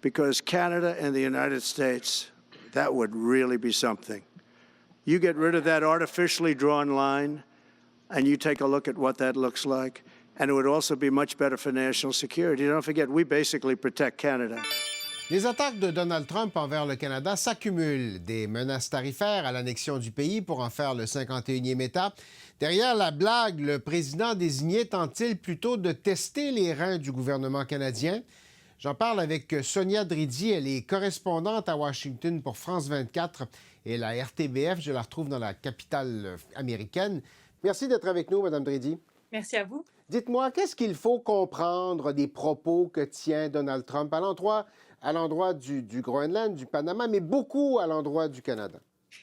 because Canada and the United States, that would really be something. You get rid of that artificially drawn line, and you take a look at what that looks like, and it would also be much better for national security. Don't forget, we basically protect Canada. Les attaques de Donald Trump envers le Canada s'accumulent. Des menaces tarifaires à l'annexion du pays pour en faire le 51e État. Derrière la blague, le président désigné tente-t-il plutôt de tester les reins du gouvernement canadien? J'en parle avec Sonia Dridi. Elle est correspondante à Washington pour France 24 et la RTBF. Je la retrouve dans la capitale américaine. Merci d'être avec nous, Mme Dridi. Merci à vous. Dites-moi, qu'est-ce qu'il faut comprendre des propos que tient Donald Trump à l'endroit du Groenland, du Panama, mais beaucoup à l'endroit du Canada?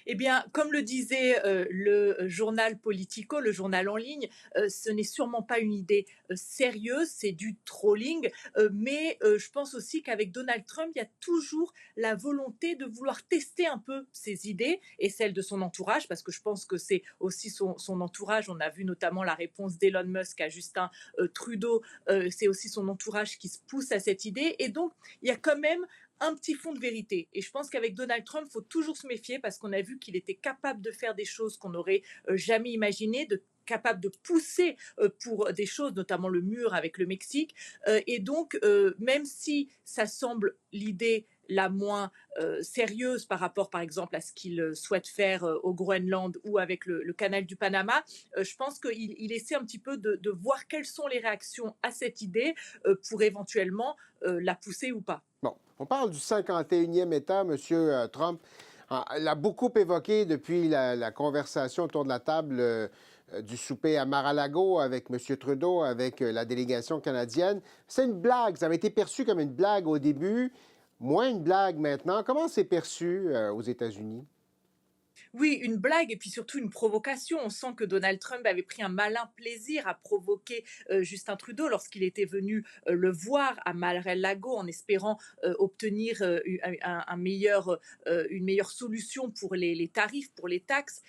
Eh bien, comme le disait le journal Politico, le journal en ligne, ce n'est sûrement pas une idée sérieuse, c'est du trolling, mais je pense aussi qu'avec Donald Trump, il y a toujours la volonté de vouloir tester un peu ses idées et celles de son entourage, parce que je pense que c'est aussi son entourage. On a vu notamment la réponse d'Elon Musk à Justin Trudeau, c'est aussi son entourage qui se pousse à cette idée, et donc il y a quand même un petit fond de vérité. Et je pense qu'avec Donald Trump, il faut toujours se méfier parce qu'on a vu qu'il était capable de faire des choses qu'on n'aurait jamais imaginées, capable de pousser pour des choses, notamment le mur avec le Mexique. Et donc, même si ça semble l'idée la moins sérieuse par rapport, par exemple, à ce qu'il souhaite faire au Groenland ou avec le canal du Panama, je pense qu'il essaie un petit peu de voir quelles sont les réactions à cette idée pour éventuellement la pousser ou pas. Bon, on parle du 51e État, M. Trump. L'a beaucoup évoqué depuis la conversation autour de la table du souper à Mar-a-Lago avec M. Trudeau, avec la délégation canadienne. C'est une blague. Ça avait été perçu comme une blague au début, moins une blague maintenant. Comment c'est perçu aux États-Unis? Oui, une blague et puis surtout une provocation. On sent que Donald Trump avait pris un malin plaisir à provoquer Justin Trudeau lorsqu'il était venu le voir à Mar-a-Lago en espérant obtenir une meilleure solution pour les tarifs, pour les taxes.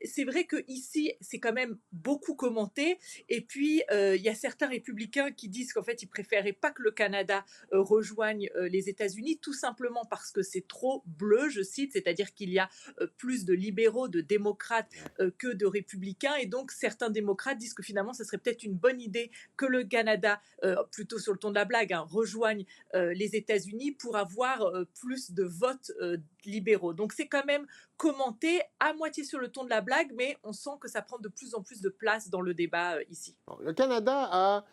C'est vrai qu'ici, c'est quand même beaucoup commenté. Et puis, il y a certains républicains qui disent qu'en fait, ils préféraient pas que le Canada rejoigne les États-Unis, tout simplement parce que c'est trop bleu, je cite, c'est-à-dire qu'il y a plus de libéraux, de démocrates que de républicains. Et donc, certains démocrates disent que finalement, ce serait peut-être une bonne idée que le Canada, plutôt sur le ton de la blague, rejoigne les États-Unis pour avoir plus de votes libéraux. Donc, c'est quand même commenté à moitié sur le ton de la blague, mais on sent que ça prend de plus en plus de place dans le débat ici. Bon, le Canada a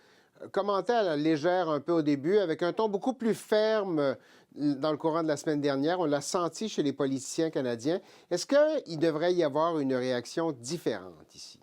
commenté à la légère un peu au début, avec un ton beaucoup plus ferme dans le courant de la semaine dernière. On l'a senti chez les politiciens canadiens. Est-ce qu'il devrait y avoir une réaction différente ici?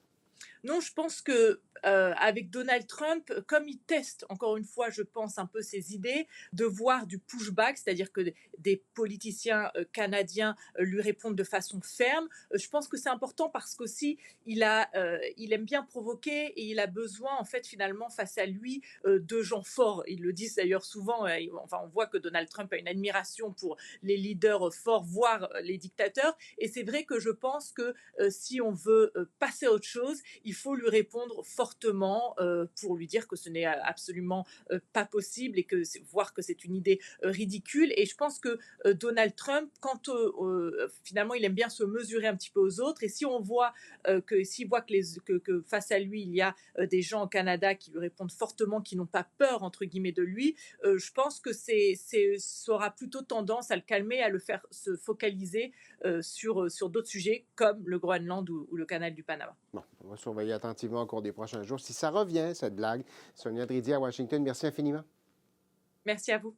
Non, je pense que avec Donald Trump, comme il teste, encore une fois, je pense un peu ses idées, de voir du pushback, c'est-à-dire que des politiciens canadiens lui répondent de façon ferme. Je pense que c'est important parce qu'aussi, il aime bien provoquer et il a besoin, en fait, finalement, face à lui, de gens forts. Ils le disent d'ailleurs souvent, on voit que Donald Trump a une admiration pour les leaders forts, voire les dictateurs. Et c'est vrai que je pense que si on veut passer à autre chose, il faut lui répondre fortement pour lui dire que ce n'est absolument pas possible et voir que c'est une idée ridicule. Et je pense que Donald Trump, finalement, il aime bien se mesurer un petit peu aux autres. Et si on voit s'il voit que face à lui, il y a des gens au Canada qui lui répondent fortement, qui n'ont pas peur, entre guillemets, de lui, je pense que ça aura plutôt tendance à le calmer, à le faire se focaliser sur d'autres sujets comme le Groenland ou le canal du Panama. Bon, on va surveiller attentivement au cours des prochains jours si ça revient, cette blague. Sonia Dridi à Washington, merci infiniment. Merci à vous.